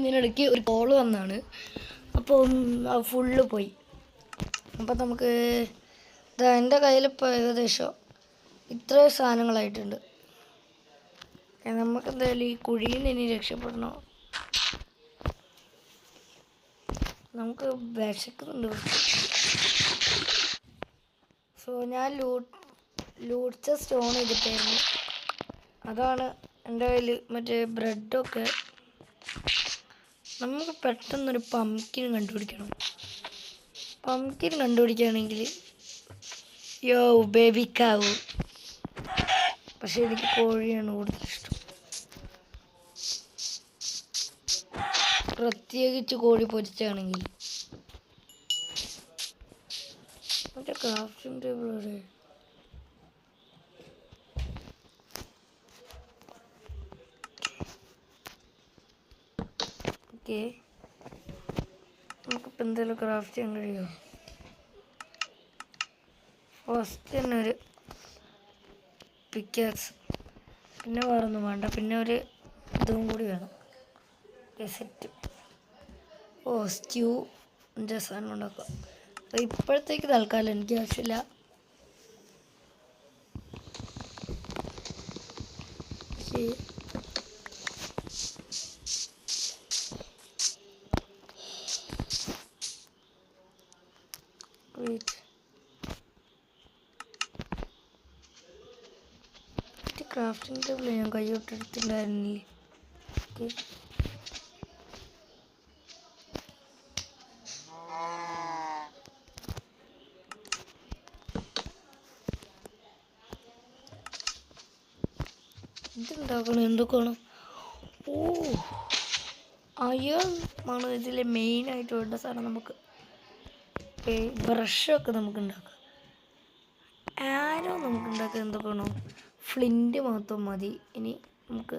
ഇതിനിടയ്ക്ക് ഒരു കോള് വന്നാണ്. അപ്പോൾ ഫുള്ള് പോയി. അപ്പം നമുക്ക് എൻ്റെ കയ്യിലിപ്പോൾ ഏകദേശം ഇത്രയും സാധനങ്ങളായിട്ടുണ്ട്. നമുക്ക് എന്തായാലും ഈ കുഴിയിൽ നിന്ന് ഇനി രക്ഷപ്പെടണോ? നമുക്ക് വിശക്കുന്നുണ്ട്. സോ ഞാൻ ലൂട്ട്സ് സ്റ്റോൺ ചെയ്തിട്ടായിരുന്നു. അതാണ് എൻ്റെ കയ്യിൽ മറ്റേ ബ്രെഡൊക്കെ. നമുക്ക് പെട്ടെന്നൊരു പംകിൻ കണ്ടുപിടിക്കണം. പംകിൻ കണ്ടുപിടിക്കുകയാണെങ്കിൽ യോ ബേബിക്കാവൂ. പക്ഷെ എനിക്ക് കോഴിയാണ് കൂടുതൽ ഇഷ്ടം. പ്രത്യേകിച്ച് കോഴി പൊരിച്ചാണെങ്കിൽ. മറ്റേ ക്രാഫ്റ്റിംഗ് ടേബിൾ എവിടെ? ഓക്കെ, നമുക്കിപ്പോൾ എന്തെങ്കിലും ക്രാഫ്റ്റ് ചെയ്യാൻ കഴിയുമോ? ഫസ്റ്റ് തന്നെ ഒരു പിക്കാക്സ്, പിന്നെ വേറൊന്നും വേണ്ട, പിന്നെ ഒരു ഇതും കൂടി വേണം, സെറ്റ്. സ്റ്റ്യൂ സാധനം ഉണ്ടാക്കാം. അപ്പോൾ ഇപ്പോഴത്തേക്ക് തൽക്കാലം എനിക്ക് ആവശ്യമില്ല. ക്രാഫ്റ്റിംഗ് ടേബിൾ ഞാൻ കൈയോട്ടെടുത്തില്ലായിരുന്നില്ലേ? ഓക്കെ, ഇതുണ്ടാക്കണം. എന്തൊക്കെയാണ്? അയൺ ആണ് ഇതിലെ മെയിനായിട്ട് വേണ്ട സാധനം. നമുക്ക് ബ്രഷൊക്കെ നമുക്ക് ഉണ്ടാക്കാം. ആരോ നമുക്ക് ഉണ്ടാക്കാൻ എന്തൊക്കെയാണോ? ഫ്ലിൻറ്റ് മാത്രം മതി. ഇനി നമുക്ക്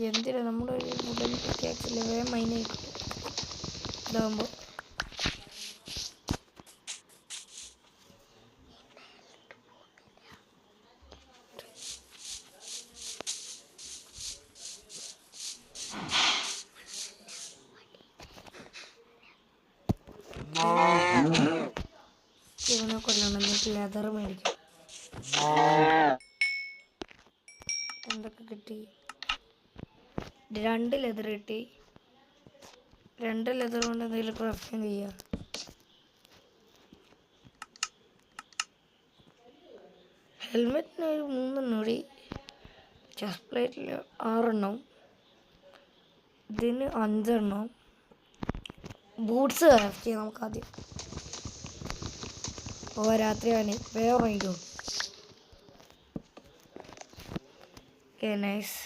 എന്തിനാ നമ്മുടെ ഒരു വുഡൻ പിക്കാക്സിൽ വേഗം മൈനായിക്കോട്ടെ. ഇതാകുമ്പോൾ ഇവനെ കൊല്ലണം. എന്നിട്ട് ലെതർ മേടിക്കും. എന്തൊക്കെ കിട്ടി? 2 ലെതർ കിട്ടി. 2 ലെതർ കൊണ്ട് എന്തെങ്കിലും ക്രാഫ്റ്റിംഗ് ചെയ്യാം. ഹെൽമെറ്റിന് ഒരു 3 എണ്ണം കൂടി. ചെസ്റ്റ് പ്ലേറ്റിൽ 6 എണ്ണം. ഇതിന് 5 എണ്ണം. ബൂട്ട്സ് ക്രാഫ്റ്റ് ചെയ്യാം നമുക്ക് ആദ്യം. രാത്രിയാണ്, വേറെ ഉറങ്ങിക്കോ. നൈസ്.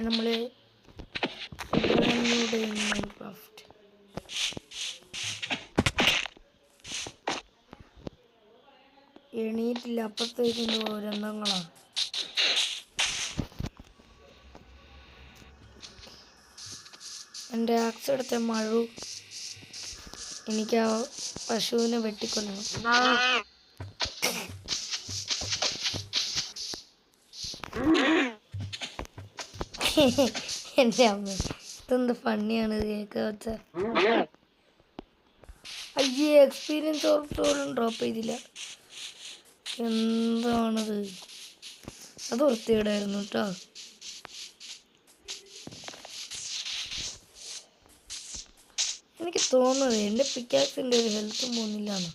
നമ്മൾ മൈൻക്രാഫ്റ്റ് എണീറ്റില്ല. അപ്പുറത്തേക്ക് രംഗങ്ങളാണ്. എൻ്റെ ആക്സ് എടുത്ത മഴു. എനിക്ക് ആ പശുവിനെ വെട്ടിക്കൊല്ലണം. എൻ്റെ അമ്മ, ഇതെന്ത് ഫണ്ണിയാണ് കേൾക്കുക വെച്ച. അയ്യേ, എക്സ്പീരിയൻസ് ഓർത്തോളം ഡ്രോപ്പ് ചെയ്തില്ല. എന്താണത്? അത് വൃത്തികേടായിരുന്നു കേട്ടോ. എനിക്ക് തോന്നുന്നത് എൻ്റെ പിക്കാക്സിൻ്റെ ഒരു ഹെൽത്തും പോകുന്നില്ലാന്ന്.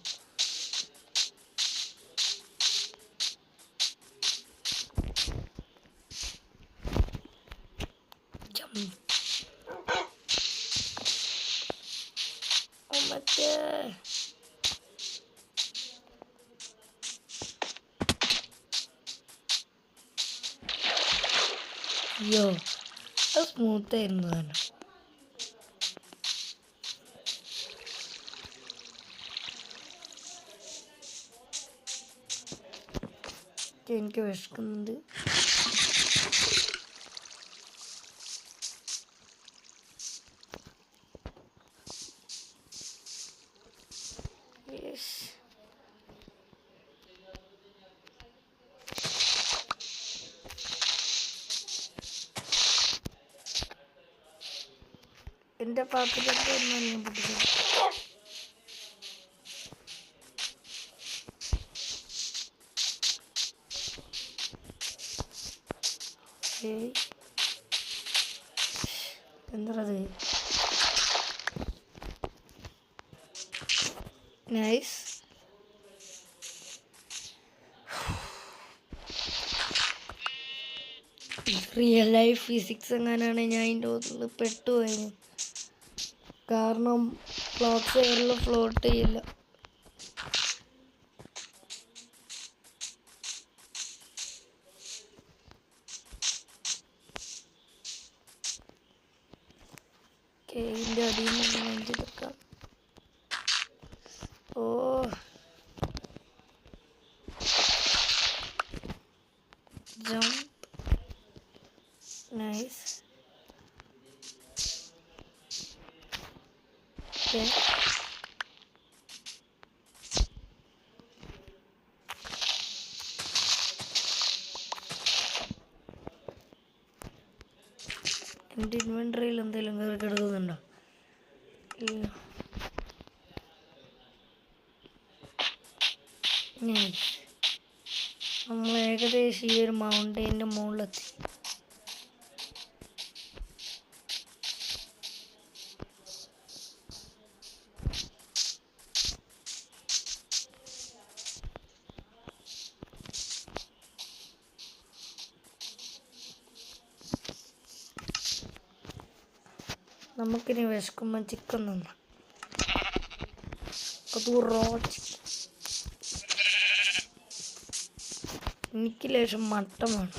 മറ്റേ അയ്യോ, അത് സ്മൂത്തായിരുന്നു തന്നെ. എനിക്ക് വിശക്കുന്നുണ്ട്. എൻ്റെ പാത്രത്തിൻ്റെ ഒന്നും ഞാൻ പൊട്ടിച്ചത്. എന്തത്? നൈസ്. റിയൽ ലൈഫ് ഫിസിക്സ് എങ്ങനെയാണ് ഞാൻ അതിൻ്റെ ഒന്നിൽ പെട്ടുപോയത്. കാരണം ക്ലോക്സ് എയറിൽ ഫ്ലോട്ട് ചെയ്യില്ല. ഇതിൻ്റെ അടിയിൽ നിന്ന് നെഞ്ചെടുക്കാം. ഓ ജംപ്. നൈസ്. ഓക്കെ. എൻ്റെ ഇൻവെൻട്രിയിൽ എന്തെങ്കിലും കയറി കിടക്കുന്നുണ്ടോ? ഇല്ല. നമ്മൾ ഏകദേശം ഈ ഒരു മൗണ്ടൈൻ്റെ മുകളിലെത്തി. നമുക്കിനി വിശക്കുമ്പോൾ ചിക്കൻ തന്ന അത് റോ ചിക്കൻ. എനിക്ക് ലേശം മട്ടൻ വേണം.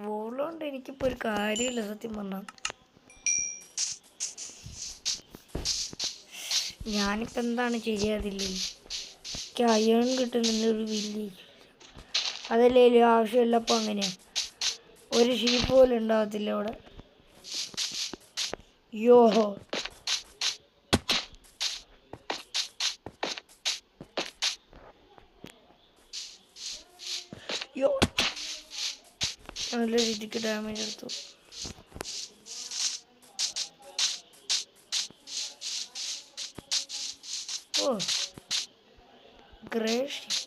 വോളുകൊണ്ട് എനിക്കിപ്പോൾ ഒരു കാര്യമില്ല സത്യം പറഞ്ഞാൽ. ഞാനിപ്പോൾ എന്താണ് ചെയ്യാതില്ലേ? എനിക്ക് അയൺ കിട്ടുന്നില്ല ഒരു വലിയ. അതല്ലേ ആവശ്യമില്ലപ്പോൾ അങ്ങനെയാണ്. ഒരു ഷീപ്പ് പോലും ഉണ്ടാകത്തില്ല അവിടെ. യോഹോ, യോ, നല്ല രീതിക്ക് ഡാമേജ് എടുത്തു. ഓ ഗ്രേ ഷീപ്പ്.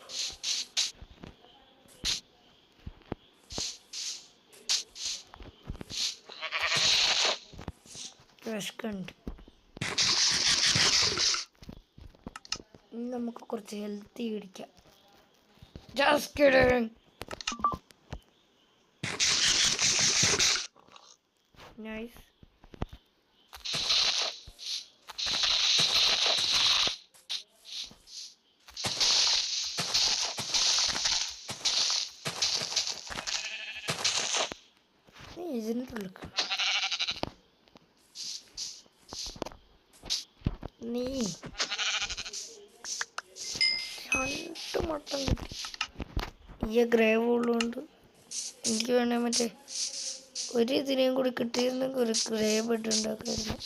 വിശക്കുണ്ട്. ഇനി നമുക്ക് കുറച്ച് ഹെൽത്തി പിടിക്കാം. Just kidding. Nice. ഇതിൻ്റെ നീ രണ്ട് മട്ടൻ കിട്ടി. ഈ ഗ്രേവ് ഉള്ളതുകൊണ്ട് എനിക്ക് വേണേ മറ്റേ ഒരു ഇതിനെയും കൂടി കിട്ടിയിരുന്നെങ്കിൽ ഒരു ഗ്രേവ് ബെഡ് ഉണ്ടാക്കായിരുന്നു.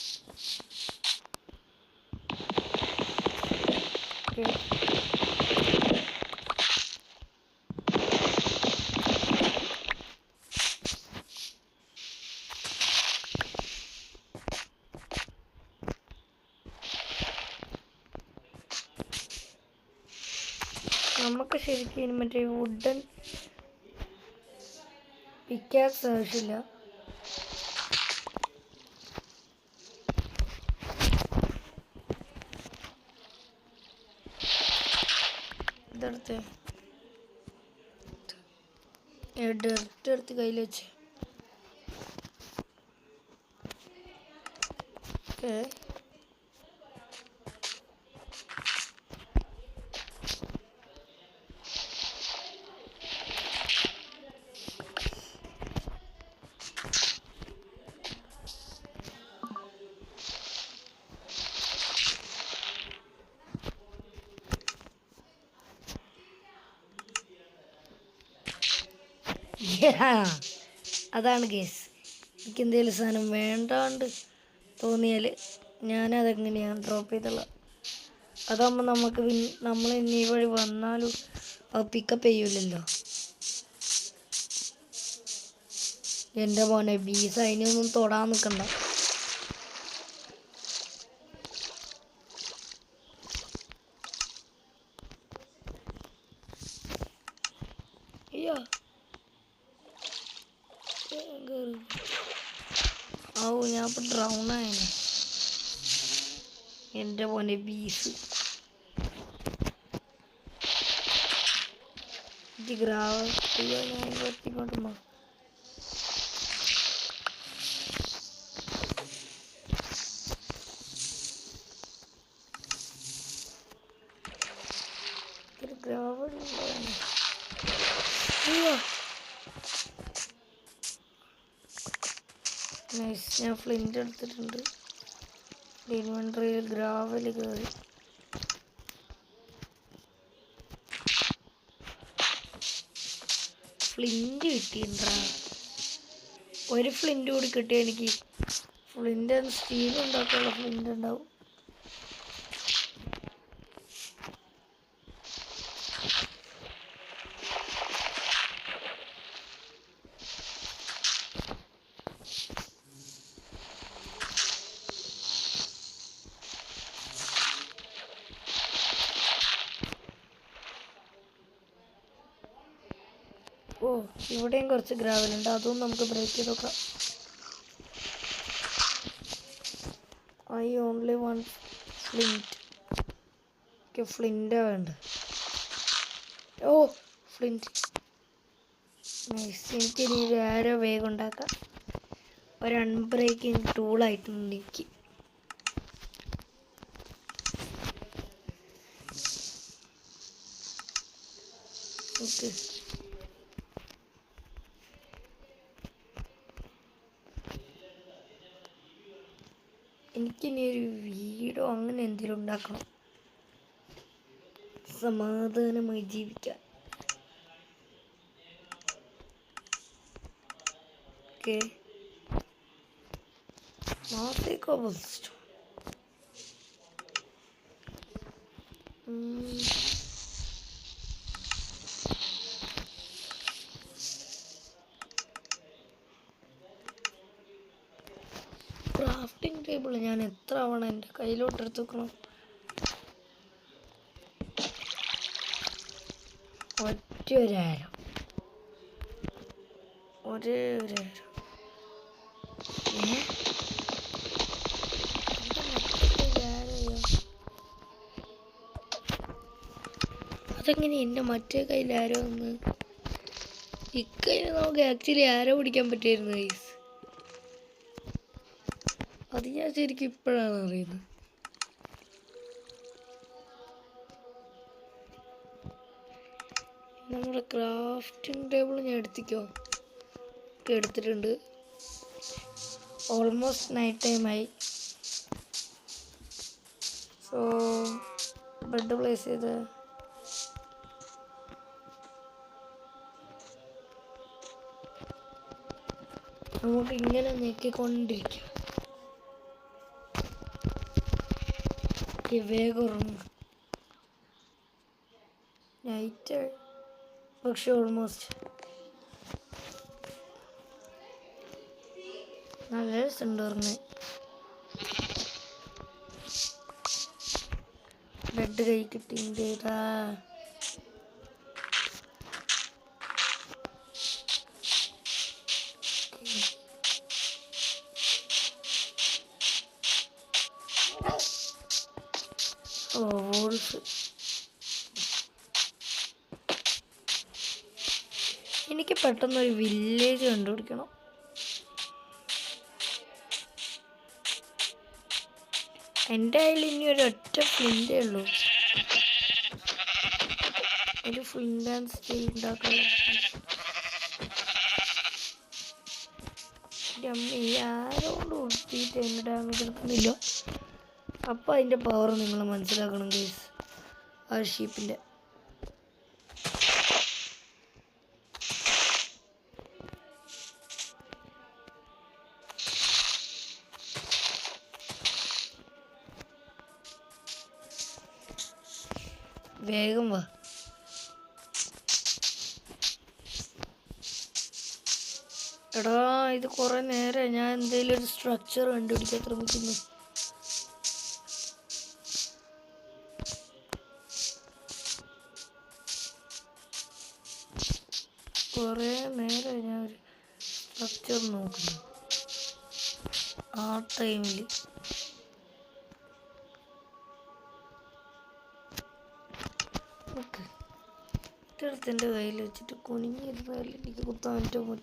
നമുക്ക് ശരിക്കും മറ്റേ വുഡൻ പിക്കാക്സ് ആവശ്യമില്ല. ഇതെടുത്ത് ഡെർട്ട് എടുത്ത് കയ്യിൽ വെച്ച്. ഓക്കെ, അതാണ് കേസ്. എനിക്ക് എന്തെങ്കിലും സാധനം വേണ്ടാണ്ട് തോന്നിയാൽ ഞാനതെങ്ങനെയാണ് ഡ്രോപ്പ് ചെയ്തുള്ള. അതാകുമ്പോൾ നമുക്ക് നമ്മൾ ഇനി ഈ വഴി വന്നാലും അത് പിക്കപ്പ് ചെയ്യൂലല്ലോ. എൻ്റെ മോനെ ബീസ് അതിനൊന്നും തൊടാൻ നിൽക്കണ്ട. അയ്യോ ഞാൻ ഇപ്പം ഡ്രൗണായനെ. എൻ്റെ മോനെ ബീസ് ഗ്രാവ്. അയ്യോ ഞാൻ എത്തിക്കൊണ്ടുമോ. ഗ്രാവ് അയ്യോ നൈസ്. ഞാൻ ഫ്ലിൻ്റ് എടുത്തിട്ടുണ്ട്. ഇൻവെൻട്രിയിൽ ഗ്രാവൽ കയറി. ഫ്ലിൻ്റ് കിട്ടിയിട്ടുണ്ടാ. ഒരു ഫ്ലിൻ്റ് കൂടി കിട്ടിയ എനിക്ക് ഫ്ലിൻ്റ് സ്റ്റീൽ ഉണ്ടാക്കാനുള്ള ഫ്ലിൻ്റ് ഉണ്ടാവും. ഓ ഇവിടെയും കുറച്ച് ഗ്രാവലുണ്ട്, അതും നമുക്ക് ബ്രേക്ക് ചെയ്ത് നോക്കാം. I only one flint. എനിക്ക് ഫ്ലിൻ്റാ വേണ്ട. ഓ ഫ്ലിൻറ്റ് നൈസ്. എനിക്കിനി ഒരു ആരോ വേഗം ഉണ്ടാക്കാം. ഒരു അൺബ്രേക്കിംഗ് ടൂളായിട്ടുണ്ട് എനിക്ക്. ഓക്കെ എനിക്കിനി ഒരു വീടോ അങ്ങനെ എന്തെങ്കിലും ഉണ്ടാക്കണം, സമാധാനമായി ജീവിക്കാൻ. ഓക്കെ ക്രാഫ്റ്റിംഗ് ടേബിൾ ഞാൻ എത്ര തവണ എൻ്റെ കയ്യിലോട്ട് എടുത്ത് വെക്കണം. ഒരേയൊരായിരം അതെങ്ങനെ എൻ്റെ മറ്റേ കയ്യിൽ ആരോ ഒന്ന് ഇക്കൈന് നമുക്ക് ആക്ച്വലി ആരോ പിടിക്കാൻ പറ്റുമായിരുന്നു ഗൈസ്. അത് ഞാൻ ശരിക്കും ഇപ്പോഴാണ് അറിയുന്നത്. നമ്മുടെ ക്രാഫ്റ്റിംഗ് ടേബിൾ ഞാൻ എടുത്തിക്കോ. എടുത്തിട്ടുണ്ട്. ഓൾമോസ്റ്റ് നൈറ്റ് ടൈമായി. സോ ബെഡ് പ്ലേസ് ചെയ്ത് നമുക്ക് ഇങ്ങനെ നീക്കിക്കൊണ്ടിരിക്കാം. വേഗം ഉറങ്ങും. നൈറ്റ് പക്ഷെ ഓൾമോസ്റ്റ് നല്ല രസമുണ്ട് ഉറങ്ങാൻ. ബെഡ് കൈ കിട്ടിയിട്ടാ. എനിക്ക് പെട്ടെന്നൊരു വില്ലേജ് കണ്ടുപിടിക്കണം. എൻ്റെ കയ്യിൽ ഇനി ഒരു ഒറ്റ ഫ്ലിൻ്റേ ഉള്ളൂ. ഒരു ഫ്ലിൻ്റ് ആൻഡ് സ്റ്റീൽ ഉണ്ടാക്കണം. ആരോണ്ട് കൊടുത്തിട്ട് എൻ്റെ ഡാമേജ് എടുക്കുന്നില്ല. അപ്പോൾ അതിൻ്റെ പവർ നിങ്ങൾ മനസ്സിലാക്കണം ഗൈസ്. ആ ഷീപ്പിൻ്റെ വേഗം വാ. എടാ ഇത് കുറെ നേരം ഞാൻ എന്തെങ്കിലും ഒരു സ്ട്രക്ചർ കണ്ടുപിടിക്കാൻ ശ്രമിക്കുന്നു. കുറെ നേരം ഞാൻ ഒരു സ്ട്രക്ചർ നോക്കുന്നു ആ ടൈമിൽ. ഓക്കെ, ഇതെടുത്ത് എൻ്റെ കയ്യിൽ വെച്ചിട്ട് കുനിഞ്ഞിരുന്നാൽ എനിക്ക് കുത്താൻ പറ്റുമോ?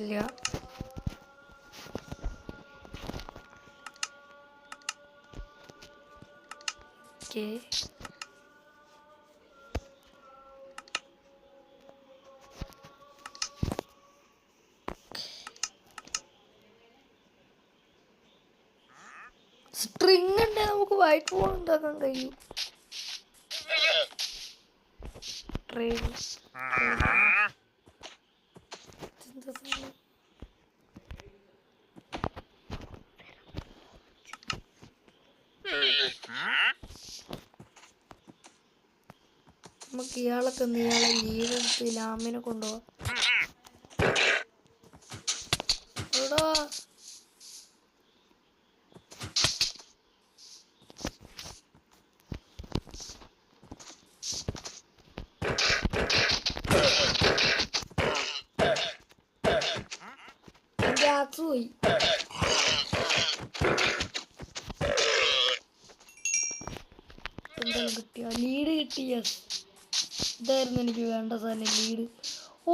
ഇല്ല. ഓക്കെ, സ്ട്രിങ് ഉണ്ടെങ്കിൽ നമുക്ക് വൈറ്റ് ബോൾ ഉണ്ടാക്കാൻ കഴിയും. നമുക്ക് ഇയാളൊക്കെ ഒന്ന് ഇയാളെ ലീഡെടുത്ത് ലാമിനെ കൊണ്ടുപോവാം. എടാ ആക്സ് പോയി. എന്തായാലും കിട്ടിയ ലീഡ് കിട്ടി. യെസ്, ഇതായിരുന്നു എനിക്ക് വേണ്ട സാധനം, ലീഡ്. ഓ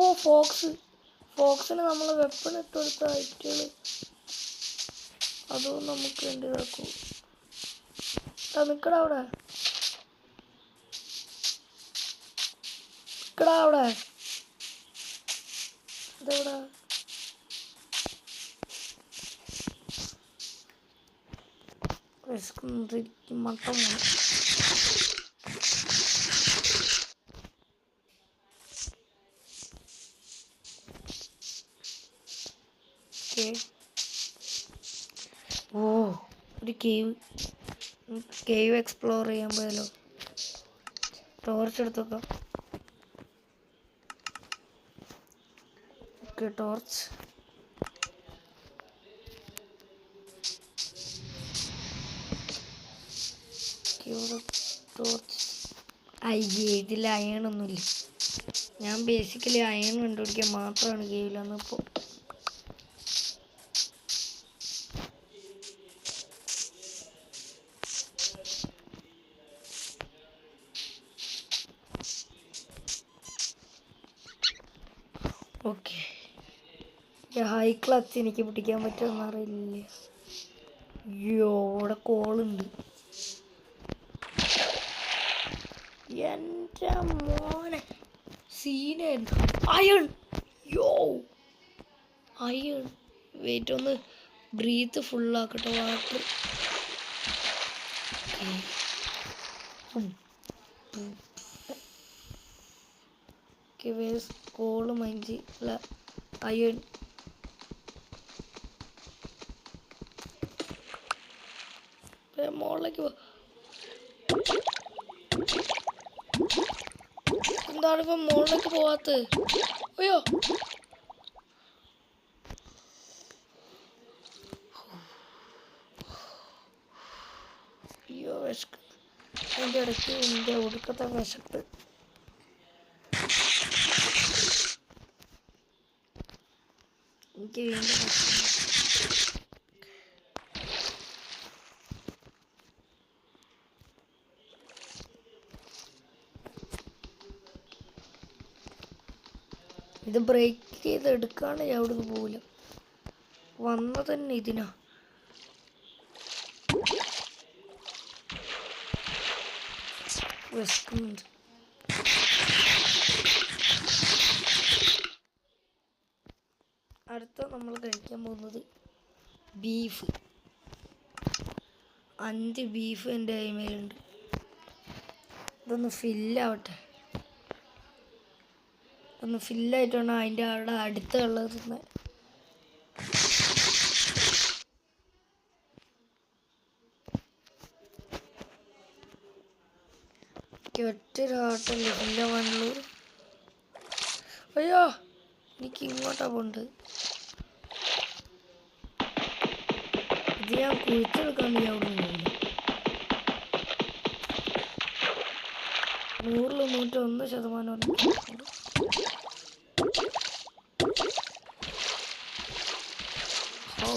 ഫോക്സിന് നമ്മൾ വെപ്പൺ ഇട്ട് കൊടുത്ത ഐറ്റുകൾ അതും നമുക്ക് വേണ്ടി ഇതാക്കും. നിക്കടാ അവിടെ, ഇതെവിടെ? മട്ടം ഓ, ഒരു കേവ് എക്സ്പ്ലോർ ചെയ്യാൻ പോയാലോ? ടോർച്ച് എടുത്തോക്കാം. Okay, torch. അയ്യേ, ഇതിൽ അയണൊന്നുമില്ല. ഞാൻ ബേസിക്കലി അയൺ കണ്ടുപിടിക്കാൻ മാത്രമാണ് കേവിലെന്നിപ്പോൾ. ഓക്കെ, ഹൈ ക്ലച്ച് എനിക്ക് പിടിക്കാൻ പറ്റുമെന്ന് അറിയില്ല. അയ്യോ, ഇവിടെ കോളുണ്ട്. എൻ്റെ മോനെ സീനായിരുന്നു. അയൺ വെയിറ്റ്, ഒന്ന് ബ്രീത്ത് ഫുള്ളാക്കട്ടെ വാട്ടർ. കോള് മഞ്ചി അയൺ. മോളിലേക്ക് പോ. എന്താണ് ഇപ്പം മോളിലേക്ക് പോവാത്തത്? അയ്യോ, വിശക്ക്. അതിൻ്റെ ഇടയ്ക്ക് എൻ്റെ ഒടുക്കത്തെ വിശപ്പ്. എനിക്ക് വീണ്ടും ഇത് ബ്രേക്ക് ചെയ്ത് എടുക്കാണ്ട് ഞാൻ അവിടുന്ന് പോവില്ല. വന്നത് തന്നെ ഇതിനാ. വിശക്കുന്നുണ്ട്. അടുത്ത നമ്മൾ കഴിക്കാൻ പോകുന്നത് ബീഫ്. 5 ബീഫ് എൻ്റെ കൈമേലുണ്ട്. ഇതൊന്ന് ഫില്ലാവട്ടെ. ഒന്ന് ഫില്ലായിട്ട് വേണം അതിൻ്റെ അവിടെ അടുത്തുള്ളത് തിന്നാൻ. ഒറ്റൊരാട്ടല്ലേ ഫില്ലാവാനുള്ളൂ. അയ്യോ, എനിക്ക് ഇങ്ങോട്ടാ പോണ്ട്. ഇത് ഞാൻ കുഴിച്ചെടുക്കാണ്ട് ഞാൻ അവിടെ പോകില്ല. 100-101%. ഓ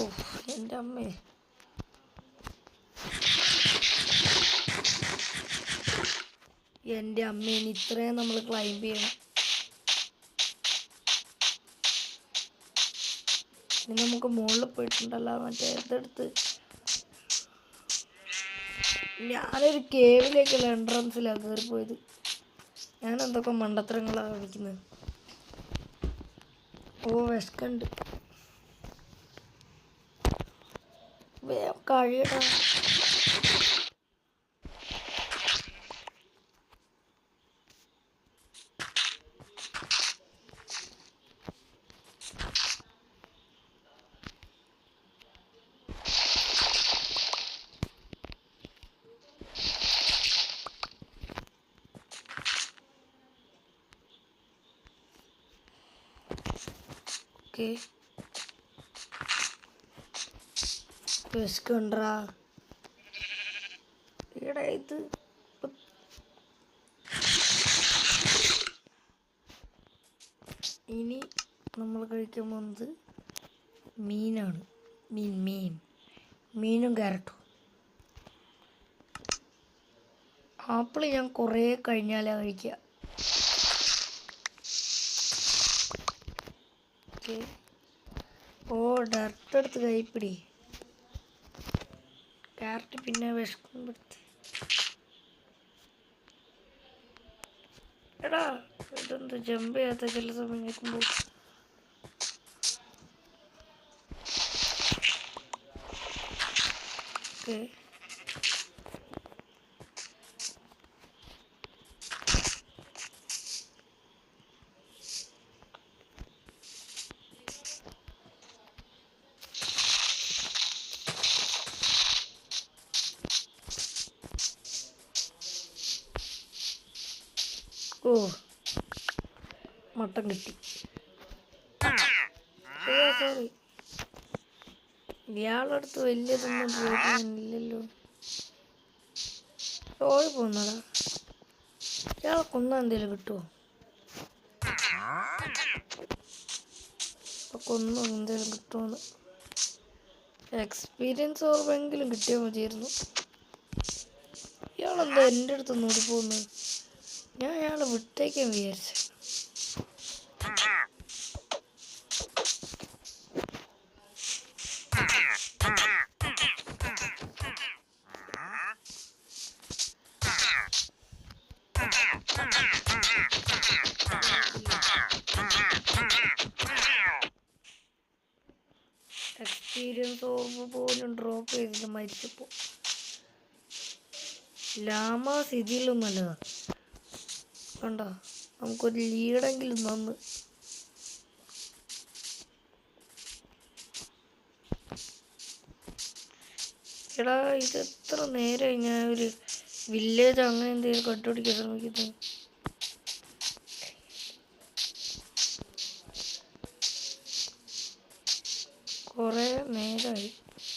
എൻ്റെ അമ്മേ, എൻ്റെ അമ്മേനെ ഇത്രയും നമ്മൾ ക്ലൈംബ് ചെയ്യണം. ഇനി നമുക്ക് മുകളിൽ പോയിട്ടുണ്ടല്ലോ, മറ്റേ ഇതെടുത്ത്. ഞാനൊരു കേവിലേക്കുള്ള എൻട്രൻസിലാണ് കയറിപ്പോയത്. ഞാൻ എന്തൊക്കെ മണ്ടത്തരങ്ങളാണ് കളിക്കുന്നത്. ഓ വിശക്കുണ്ട്, വേഗം കഴിയടാ. ഓക്കെ വിശക്കുണ്ടാ ഈടാ ഇത്. ഇനി നമ്മൾ കഴിക്കാൻ പോകുന്നത് മീനാണ്. മീനും ക്യാരറ്റും. ആപ്പിൾ ഞാൻ കുറേ കഴിഞ്ഞാലേ കഴിക്കുക. ഓക്കെ, ഓ ഡയറക്റ്റ് എടുത്ത് കൈപ്പിടി. ക്യാരറ്റ് പിന്നെ വിശക്കുമ്പോഴത്തെ. എടാ ഇതെന്ത് ജമ്പ് ചെയ്യാത്ത ചില സമയം കേൾക്കുമ്പോൾ. ഓക്കെ, ഓ മട്ടൻ കിട്ടി. സോറി, ഇയാളടുത്ത് വലിയതൊന്നും ചോദിക്കാനില്ലല്ലോ. ഓടി പോകുന്നതാ. ഇയാളെ കൊന്നാ എന്തേലും കിട്ടുമോ? കൊന്നു എന്തേലും കിട്ടുമെന്ന്. എക്സ്പീരിയൻസ് ഓർമ്മയെങ്കിലും കിട്ടിയാൽ മതിയായിരുന്നു. ഇയാളെന്താ എൻ്റെ അടുത്ത് നോടി പോകുന്നത്? ഞാൻ അയാളെ വിട്ടേക്കാൻ വിചാരിച്ചു. എക്സ്പീരിയൻസ് ഓർമ്മ പോലും ഡ്രോപ്പ് ചെയ്തിട്ട് മരിച്ചപ്പോൾ. ലാമാസ് ഇതിലും നല്ലതാ. കണ്ടോ, നമുക്കൊരു ലീഡെങ്കിലും തന്ന്. എടാ ഇത് എത്ര നേരമായി ഞാൻ ഒരു വില്ലേജ് അങ്ങനെ എന്തെങ്കിലും കണ്ടുപിടിക്കാൻ ശ്രമിക്കുന്നു. കുറേ നേരമായി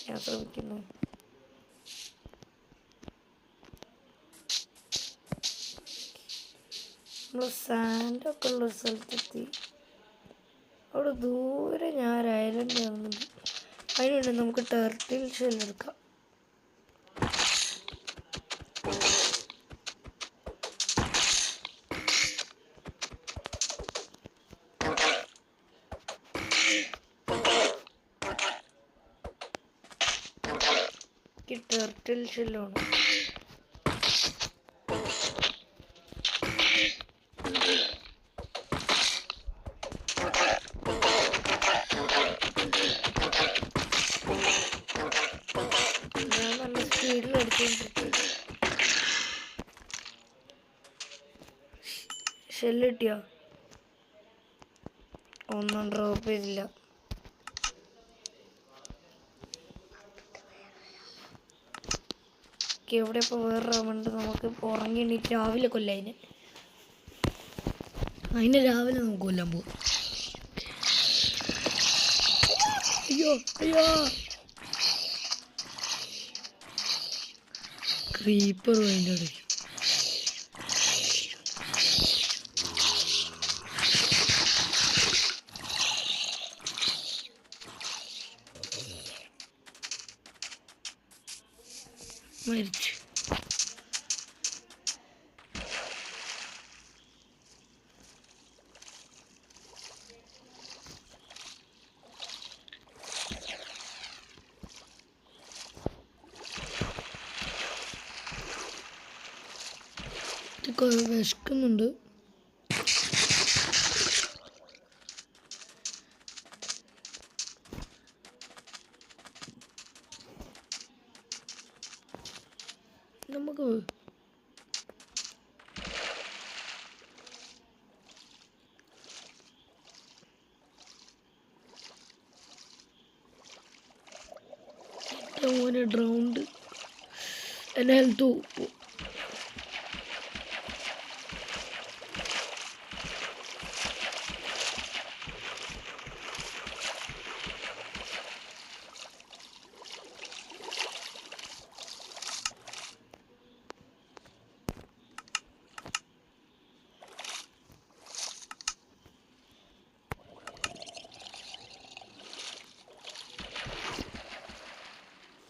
ഞാൻ ശ്രമിക്കുന്നു. നമ്മൾ സാൻഡൊക്കെ ഉള്ള സ്ഥലത്തെത്തി. അവിടെ ദൂരെ ഞാൻ ഒരു ഐലൻഡ് കാണുന്നുണ്ട്. അതിനുവേണ്ടി നമുക്ക് ടർട്ടിൽ ഷെൽ എടുക്കാം. ടർട്ടിൽ ഷെല്ലാണ്. ഞാൻ നല്ല സ്പീഡിൽ അടിച്ചുകൊണ്ടിരിക്കും. ഷെല്ല് കിട്ടിയോ? ഒന്നും ഡ്രോപ്പ് ചെയ്തില്ല. എവിടെ ഇപ്പോൾ വേറെ റൗണ്ട് നമുക്ക് ഉറങ്ങി എണീറ്റ് രാവിലെ കൊല്ലാം. അതിനെ രാവിലെ നമുക്ക് കൊല്ലാൻ പോകും. അയ്യോ അയ്യോ, ക്രീപ്പർ അതിൻ്റെ ഇടയ്ക്ക്. മരിച്ചു. വിശക്കുന്നുണ്ട്. നമുക്ക് മോനെ ഡ്രൗണ്ട് എന്നെ ഹെൽത്ത്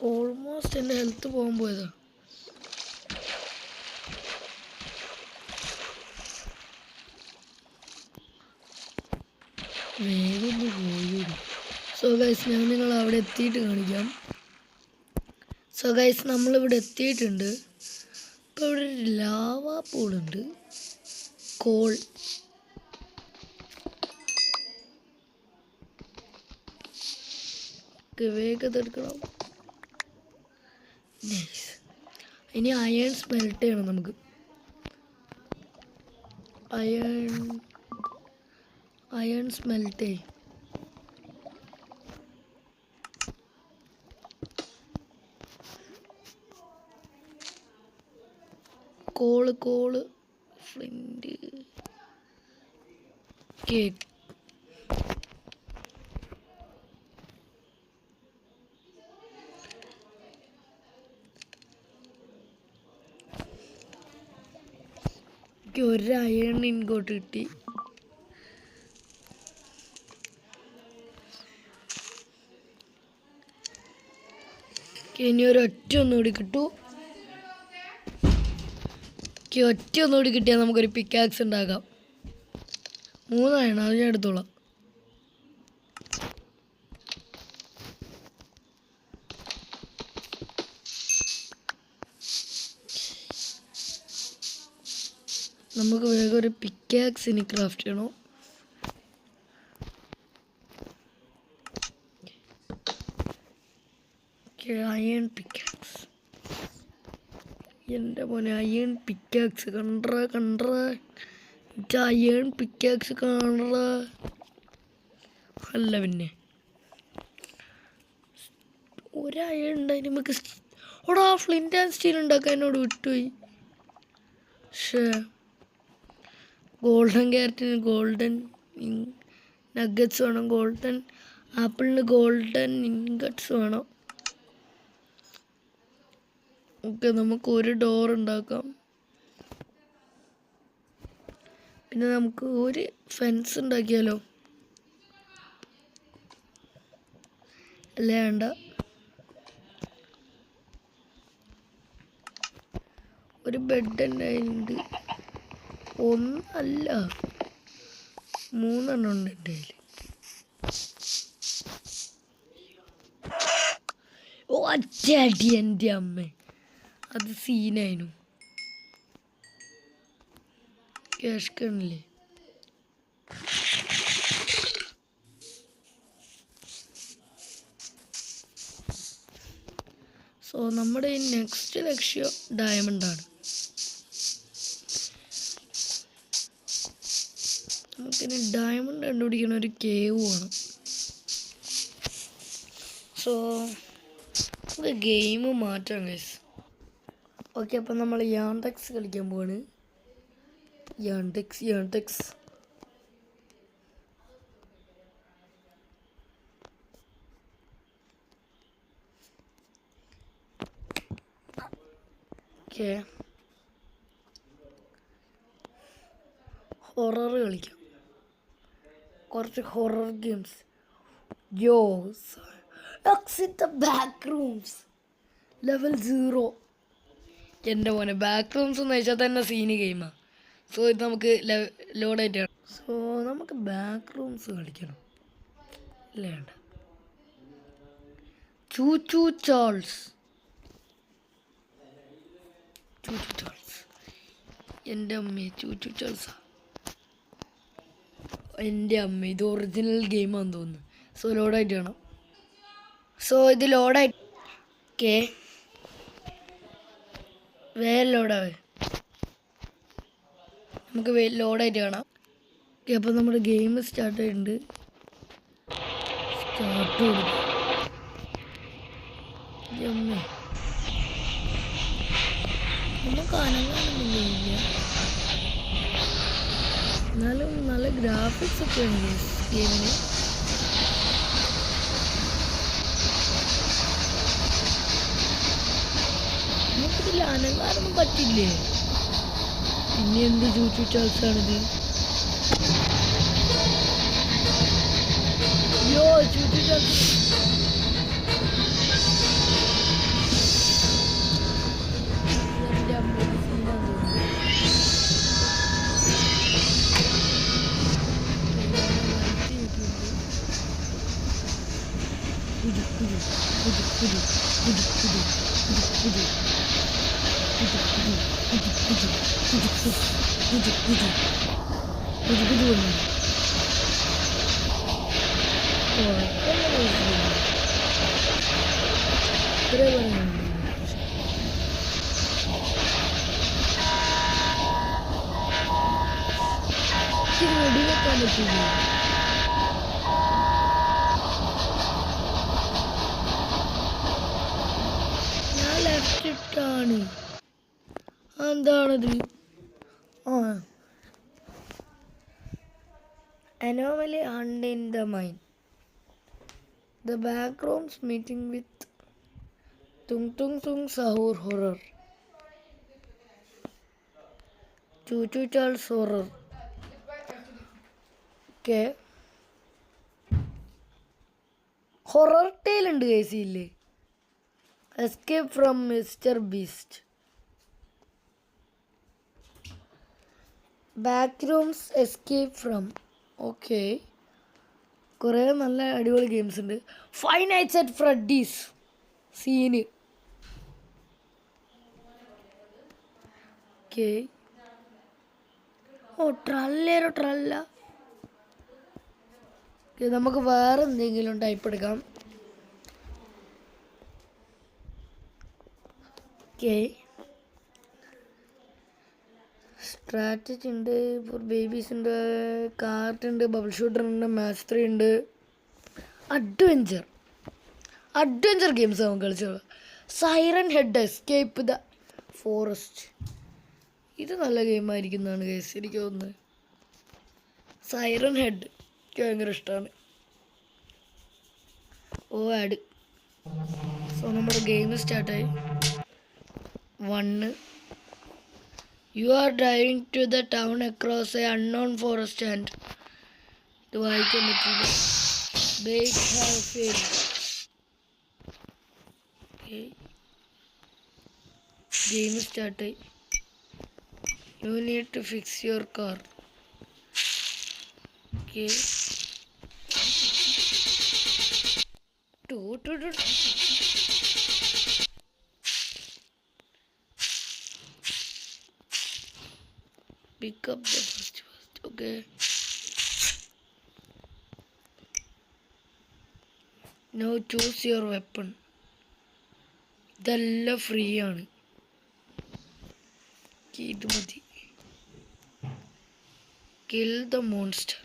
ഓൾമോസ്റ്റ് എൻ്റെ ഹെൽത്ത് പോകാൻ പോയതാ. വേഗം പോയി. സോ ഗൈസ് ഞാൻ നിങ്ങൾ അവിടെ എത്തിയിട്ട് കാണിക്കാം. സോ ഗൈസ് നമ്മളിവിടെ എത്തിയിട്ടുണ്ട്. ഇപ്പോൾ ഇവിടെ ഒരു ലാവ പൂളുണ്ട്. കോൾ വേഗം എടുക്കണം. ഇനി അയൺ സ്മെൽറ്റ് ചെയ്യണം നമുക്ക്. അയൺ സ്മെൽറ്റ് ചെയ്യും. Call flint cake. ഒരു അയൺ ഇൻഗോട്ട് കിട്ടി. ഇനി ഒന്നുകൂടി കിട്ടൂ. ഒന്നുകൂടി കിട്ടിയാൽ നമുക്കൊരു പിക്കാക്സ് ഉണ്ടാക്കാം. 3 അയൺ അത് ഞാൻ എടുത്തോളാം. നമുക്ക് വേഗം ഒരു പിക്കാക്സ് ഇനി ക്രാഫ്റ്റ് ചെയ്യണം. Iron pickaxe. എൻ്റെ മോനെ അയൺ പിക്കാക്സ് കണ്ട അയൺ പിക്കാക്സ് കാണറ. അല്ല പിന്നെ ഒരയൺ ഉണ്ടായി. നമുക്ക് ഓടാ ഫ്ലിൻറ്റ് ആൻഡ് സ്റ്റീൽ ഉണ്ടാക്കാൻ എന്നോട് വിട്ടുപോയി. പക്ഷേ ഗോൾഡൻ ക്യാരറ്റിന് ഗോൾഡൻ നഗറ്റ്സ് വേണം. ഗോൾഡൻ ആപ്പിളിന് ഗോൾഡൻ ഇൻഗട്ട്സ് വേണം. ഓക്കെ നമുക്ക് ഒരു ഡോർ ഉണ്ടാക്കാം. പിന്നെ നമുക്ക് ഒരു ഫെൻസ് ഉണ്ടാക്കിയാലോ? അല്ലേ വേണ്ട. ഒരു ബെഡ് തന്നെ ഉണ്ട്. 1 അല്ല 3 ഉണ്ട് എൻ്റെ കയ്യിൽ. ഓ അടി എൻ്റെ അമ്മ, അത് സീനായിരുന്നു. കേഷ്കണില്ലേ? സോ നമ്മുടെ ഈ നെക്സ്റ്റ് ലക്ഷ്യം ഡയമണ്ടാണ്. നമുക്കിനി ഡയമണ്ട് കണ്ടുപിടിക്കുന്ന ഒരു കേവ് വേണം. സോ നമുക്ക് ഗെയിം മാറ്റാം ഗൈസ്. ഓക്കെ അപ്പം നമ്മൾ യാൻഡെക്സ് കളിക്കാൻ പോവാണ്. യാൻഡെക്സ് ഓക്കെ, ഹൊറർ കളിക്കാം. കുറച്ച് ഹൊറർ ഗെയിംസ്. യോ exit the back rooms level 0. എൻ്റെ മോനെ, ബാക്ക് റൂംസ് എന്ന് വെച്ചാൽ തന്നെ സീന് ഗെയിമാണ്. സോ ഇത് നമുക്ക് ലോഡായിട്ട് കാണാം. സോ നമുക്ക് ബാക്ക് റൂംസ് കളിക്കണം. ഇല്ല വേണ്ട. ചൂച്ചു ചാൾസ്. എൻ്റെ അമ്മ, ചൂച്ചു ചാൾസാ. എൻ്റെ അമ്മ, ഇത് ഒറിജിനൽ ഗെയിമാണെന്ന് തോന്നുന്നു. സോ ലോഡായിട്ട് വേണം. സോ ഇത് ലോഡായിട്ട്. ഓക്കെ, വേറെ ലോഡാവേ. നമുക്ക് ലോഡായിട്ട് കാണാം. ഓക്കെ, അപ്പോൾ നമ്മുടെ ഗെയിം സ്റ്റാർട്ട് ആയിട്ടുണ്ട്. സ്റ്റാർട്ട് കൊടുക്കും. അമ്മേ, നമുക്ക് അനങ്ങാനൊന്നുമില്ല. എന്നാലും നല്ല ഗ്രാഫിക്സ് ഒക്കെ ഉണ്ട് ഗെയിമിന്. നമുക്കിതിൽ അനങ്ങാനൊന്നും പറ്റില്ലേ. പിന്നെ എന്ത് ചൂച്ചു ചാൾസാണിത്? യോ ചൂച്ചു ചാൾസ്. വെടിവെക്കാൻ പറ്റില്ല. ഞാൻ ലെഫ്റ്റ് ഇട്ടാണ്. എന്താണത്? Anomaly hunt in the mine. The backrooms meeting with Tung Tung Tung Sahur horror. Choo Choo Charles horror. Okay. Horror tale ഉണ്ട് guys ഇല്ലേ. Escape from Mr. Beast. Backrooms escape from. Okay, കുറേ നല്ല അടിപൊളി games ഉണ്ട്. Five nights at Freddy's scene. Okay, ഓ ട്രല്ലേരോ ട്രല്ല. Okay, നമുക്ക് വേറെ എന്തെങ്കിലും ടൈപ്പ് എടുക്കാം. ഓക്കെ, സ്ട്രാറ്റജി ഉണ്ട്, ഫോർ ബേബീസ് ഉണ്ട്, കാർട്ട് ഉണ്ട്, ബബിൾ ഷൂട്ടർ ഉണ്ട്, മാച്ച് 3 ഉണ്ട്. അഡ്വഞ്ചർ ഗെയിംസ് നമുക്ക് കളിച്ചോളാം. Siren head escape the forest. ഇത് നല്ല ഗെയിമായിരിക്കുന്നതാണ് ഗൈസ് എനിക്ക് തോന്നുന്നത്. സൈറൻ ഹെഡ് എനിക്ക് ഭയങ്കര ഇഷ്ടമാണ്. ഓ ആഡ്. സോ നമ്മുടെ game സ്റ്റാർട്ടായി. 1. You are driving to the town across a unknown forest and the വായിക്കാൻ പറ്റില്ല. Brakes have failed. Okay. Game started. You need to fix your car. Okay. Pick up the first. Okay. Now choose your weapon. ഇതെല്ലാം free ആണ്. ഇത് മതി. Kill the monster.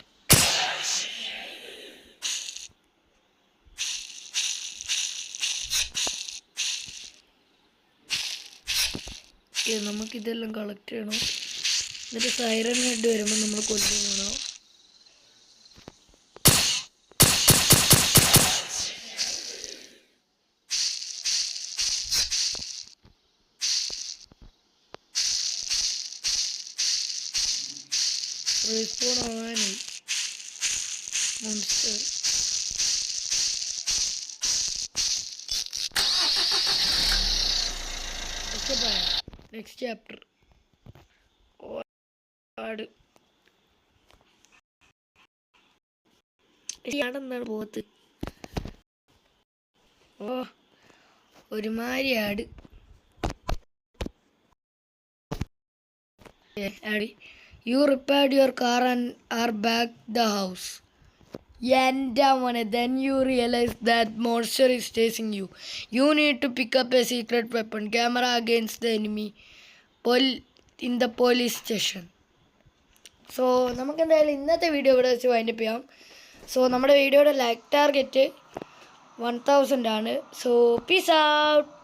നമുക്കിതെല്ലാം collect ചെയ്യണം. എന്നിട്ട് siren head വരുമ്പോൾ നമ്മൾ കൊല്ലണം. റീസ്പോൺ ആവാനായി മോൺസ്റ്റർ. Next chapter. ആടെന്താണ് പോകത്ത്? ഓ ഒരുമാതിരി ആട്. You repaired your car and are back the house. എൻ്റെ മോനെ, then you realize that monster is chasing you. You need to pick up a secret weapon camera against the enemy in the police station. So നമുക്ക് എന്തായാലും ഇന്നത്തെ video ഇവിടെ വെച്ച് wind up ചെയ്യാം. So നമ്മുടെ വീഡിയോയുടെ ലൈക്ക് ടാർഗറ്റ് 1000 ആണ്. So peace out.